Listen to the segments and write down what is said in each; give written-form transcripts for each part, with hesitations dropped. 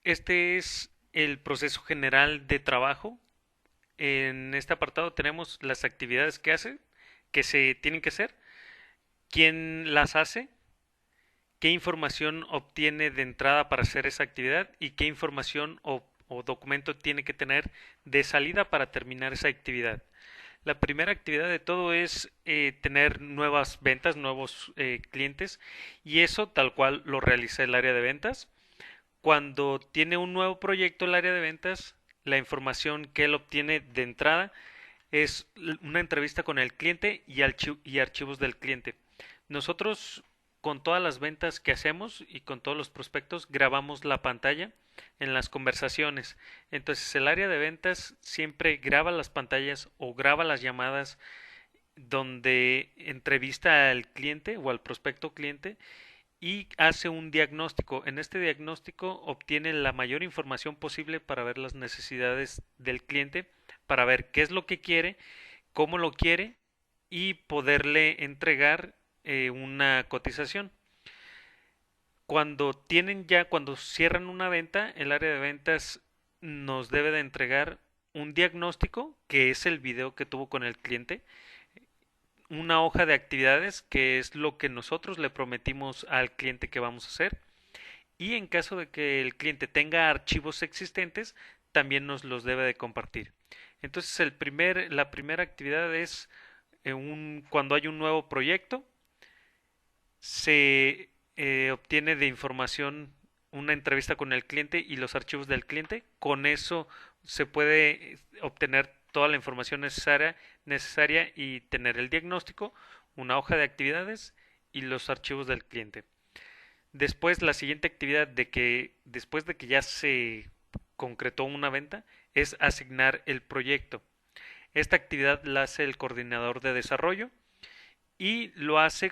Este es el proceso general de trabajo. En este apartado tenemos las actividades que se tienen que hacer, quién las hace, qué información obtiene de entrada para hacer esa actividad y qué información o documento tiene que tener de salida para terminar esa actividad. La primera actividad de todo es tener nuevas ventas, nuevos clientes, y eso tal cual lo realiza el área de ventas. Cuando tiene un nuevo proyecto el área de ventas, la información que él obtiene de entrada es una entrevista con el cliente y archivos del cliente. Nosotros, con todas las ventas que hacemos y con todos los prospectos, grabamos la pantalla en las conversaciones. Entonces el área de ventas siempre graba las pantallas o graba las llamadas donde entrevista al cliente o al prospecto cliente y hace un diagnóstico. En este diagnóstico obtiene la mayor información posible para ver las necesidades del cliente, para ver qué es lo que quiere, cómo lo quiere y poderle entregar una cotización. Cuando cierran una venta, el área de ventas nos debe de entregar un diagnóstico, que es el video que tuvo con el cliente, una hoja de actividades, que es lo que nosotros le prometimos al cliente que vamos a hacer, y en caso de que el cliente tenga archivos existentes, también nos los debe de compartir. Entonces la primera actividad es cuando hay un nuevo proyecto, se obtiene de información una entrevista con el cliente y los archivos del cliente. Con eso se puede obtener toda la información necesaria y tener el diagnóstico, una hoja de actividades y los archivos del cliente. Después, la siguiente actividad después de que ya se concretó una venta es asignar el proyecto. Esta actividad la hace el coordinador de desarrollo y lo hace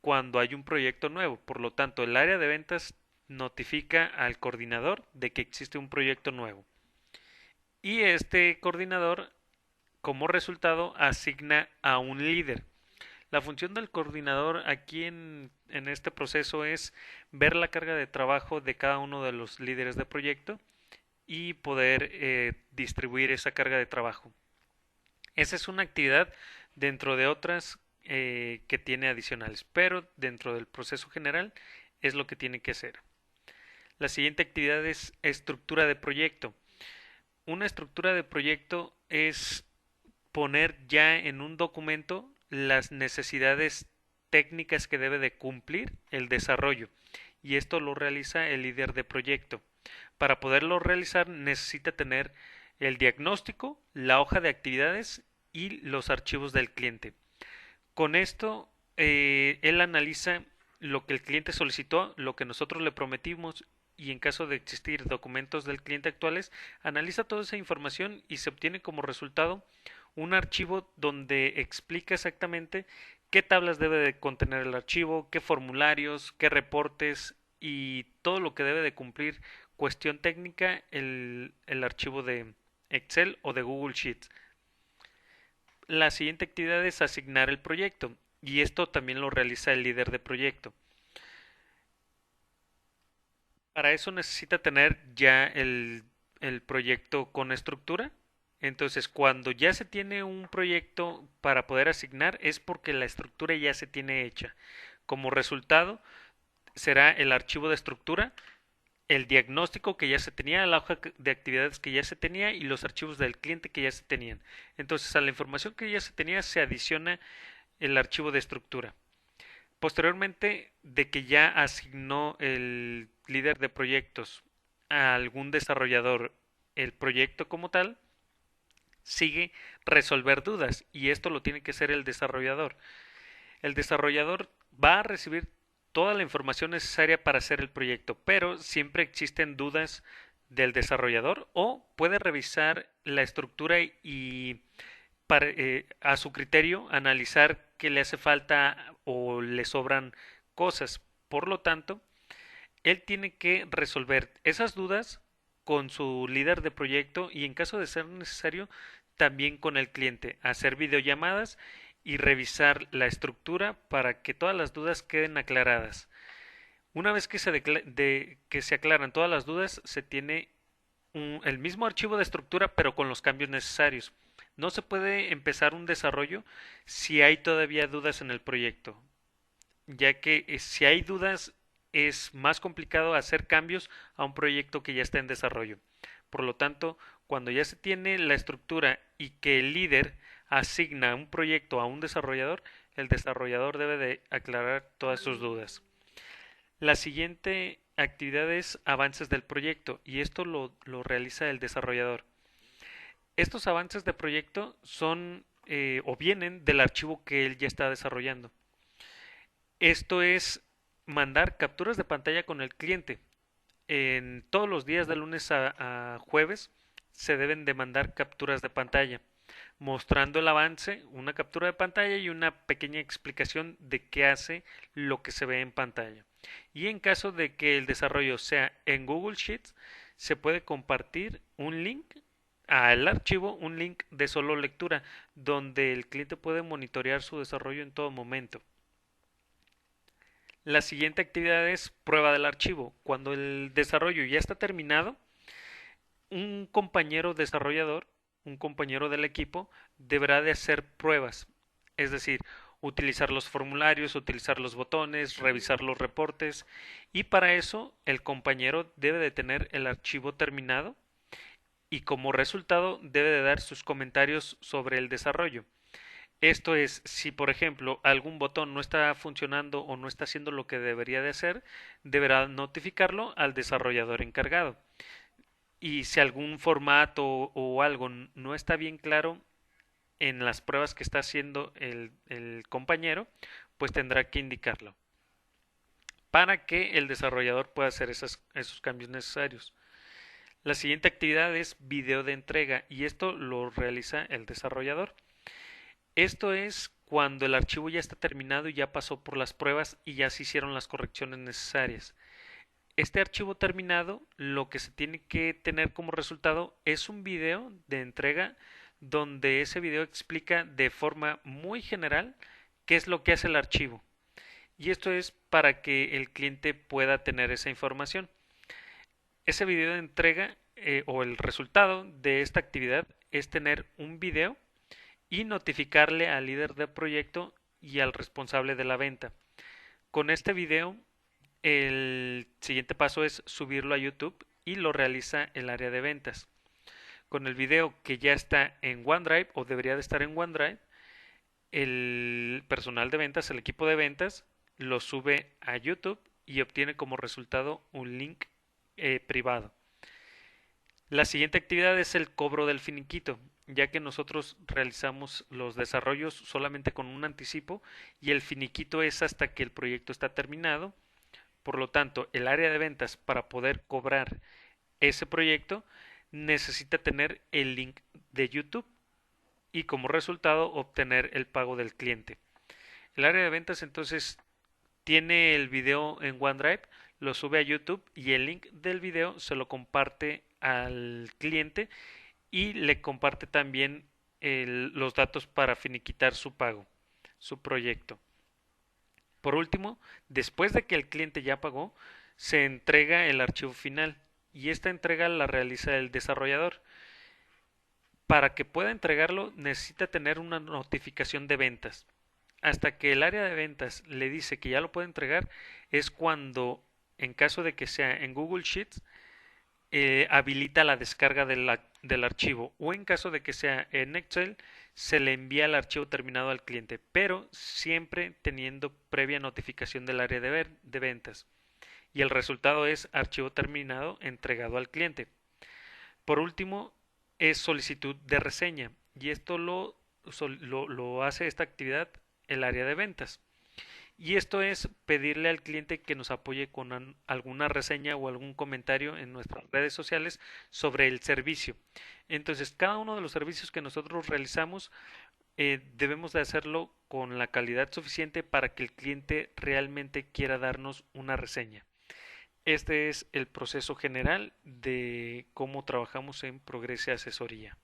cuando hay un proyecto nuevo. Por lo tanto, el área de ventas notifica al coordinador de que existe un proyecto nuevo. Y este coordinador, como resultado, asigna a un líder. La función del coordinador aquí en este proceso es ver la carga de trabajo de cada uno de los líderes de proyecto y poder distribuir esa carga de trabajo. Esa es una actividad dentro de otras que tiene adicionales, pero dentro del proceso general es lo que tiene que hacer. La siguiente actividad es estructura de proyecto. Una estructura de proyecto es poner ya en un documento las necesidades técnicas que debe de cumplir el desarrollo, y esto lo realiza el líder de proyecto. Para poderlo realizar necesita tener el diagnóstico, la hoja de actividades y los archivos del cliente. Con esto, él analiza lo que el cliente solicitó, lo que nosotros le prometimos, y en caso de existir documentos del cliente actuales, analiza toda esa información y se obtiene como resultado un archivo donde explica exactamente qué tablas debe de contener el archivo, qué formularios, qué reportes y todo lo que debe de cumplir cuestión técnica el archivo de Excel o de Google Sheets. La siguiente actividad es asignar el proyecto, y esto también lo realiza el líder de proyecto. Para eso necesita tener ya el proyecto con estructura. Entonces, cuando ya se tiene un proyecto para poder asignar, es porque la estructura ya se tiene hecha. Como resultado, será el archivo de estructura, el diagnóstico que ya se tenía, la hoja de actividades que ya se tenía y los archivos del cliente que ya se tenían. Entonces, a la información que ya se tenía se adiciona el archivo de estructura. Posteriormente de que ya asignó el líder de proyectos a algún desarrollador el proyecto como tal, sigue resolver dudas, y esto lo tiene que hacer el desarrollador. El desarrollador va a recibir toda la información necesaria para hacer el proyecto, pero siempre existen dudas del desarrollador, o puede revisar la estructura y a su criterio analizar qué le hace falta o le sobran cosas. Por lo tanto, él tiene que resolver esas dudas con su líder de proyecto y, en caso de ser necesario, también con el cliente, hacer videollamadas y revisar la estructura para que todas las dudas queden aclaradas. Una vez que que se aclaran todas las dudas, se tiene el mismo archivo de estructura pero con los cambios necesarios. No se puede empezar un desarrollo si hay todavía dudas en el proyecto, ya que si hay dudas es más complicado hacer cambios a un proyecto que ya está en desarrollo. Por lo tanto, cuando ya se tiene la estructura y que el líder asigna un proyecto a un desarrollador, el desarrollador debe de aclarar todas sus dudas. La siguiente actividad es avances del proyecto y esto lo realiza el desarrollador. Estos avances de proyecto son o vienen del archivo que él ya está desarrollando. Esto es mandar capturas de pantalla con el cliente. En todos los días de lunes a jueves se deben de mandar capturas de pantalla, mostrando el avance, una captura de pantalla y una pequeña explicación de qué hace lo que se ve en pantalla. Y en caso de que el desarrollo sea en Google Sheets, se puede compartir un link al archivo, un link de solo lectura, donde el cliente puede monitorear su desarrollo en todo momento. La siguiente actividad es prueba del archivo. Cuando el desarrollo ya está terminado, un compañero desarrollador, un compañero del equipo, deberá de hacer pruebas. Es decir, utilizar los formularios, utilizar los botones, revisar los reportes. Y para eso el compañero debe de tener el archivo terminado y como resultado debe de dar sus comentarios sobre el desarrollo. Esto es, si por ejemplo algún botón no está funcionando o no está haciendo lo que debería de hacer, deberá notificarlo al desarrollador encargado. Y si algún formato o algo no está bien claro en las pruebas que está haciendo el compañero, pues tendrá que indicarlo para que el desarrollador pueda hacer esos cambios necesarios. La siguiente actividad es video de entrega y esto lo realiza el desarrollador. Esto es cuando el archivo ya está terminado y ya pasó por las pruebas y ya se hicieron las correcciones necesarias. Este archivo terminado, lo que se tiene que tener como resultado es un video de entrega donde ese video explica de forma muy general qué es lo que hace el archivo. Y esto es para que el cliente pueda tener esa información. Ese video de entrega o el resultado de esta actividad es tener un video y notificarle al líder del proyecto y al responsable de la venta. Con este video, el siguiente paso es subirlo a YouTube y lo realiza el área de ventas. Con el video que ya está en OneDrive o debería de estar en OneDrive, el personal de ventas, el equipo de ventas, lo sube a YouTube y obtiene como resultado un link privado. La siguiente actividad es el cobro del finiquito, ya que nosotros realizamos los desarrollos solamente con un anticipo y el finiquito es hasta que el proyecto está terminado. Por lo tanto, el área de ventas para poder cobrar ese proyecto necesita tener el link de YouTube y como resultado obtener el pago del cliente. El área de ventas entonces tiene el video en OneDrive, lo sube a YouTube y el link del video se lo comparte al cliente y le comparte también los datos para finiquitar su pago, su proyecto. Por último, después de que el cliente ya pagó, se entrega el archivo final y esta entrega la realiza el desarrollador. Para que pueda entregarlo necesita tener una notificación de ventas. Hasta que el área de ventas le dice que ya lo puede entregar es cuando, en caso de que sea en Google Sheets, habilita la descarga del archivo o en caso de que sea en Excel se le envía el archivo terminado al cliente, pero siempre teniendo previa notificación del área de ventas y el resultado es archivo terminado entregado al cliente. Por último es solicitud de reseña y esto lo hace esta actividad el área de ventas. Y esto es pedirle al cliente que nos apoye con alguna reseña o algún comentario en nuestras redes sociales sobre el servicio. Entonces, cada uno de los servicios que nosotros realizamos debemos de hacerlo con la calidad suficiente para que el cliente realmente quiera darnos una reseña. Este es el proceso general de cómo trabajamos en Progrese Asesoría.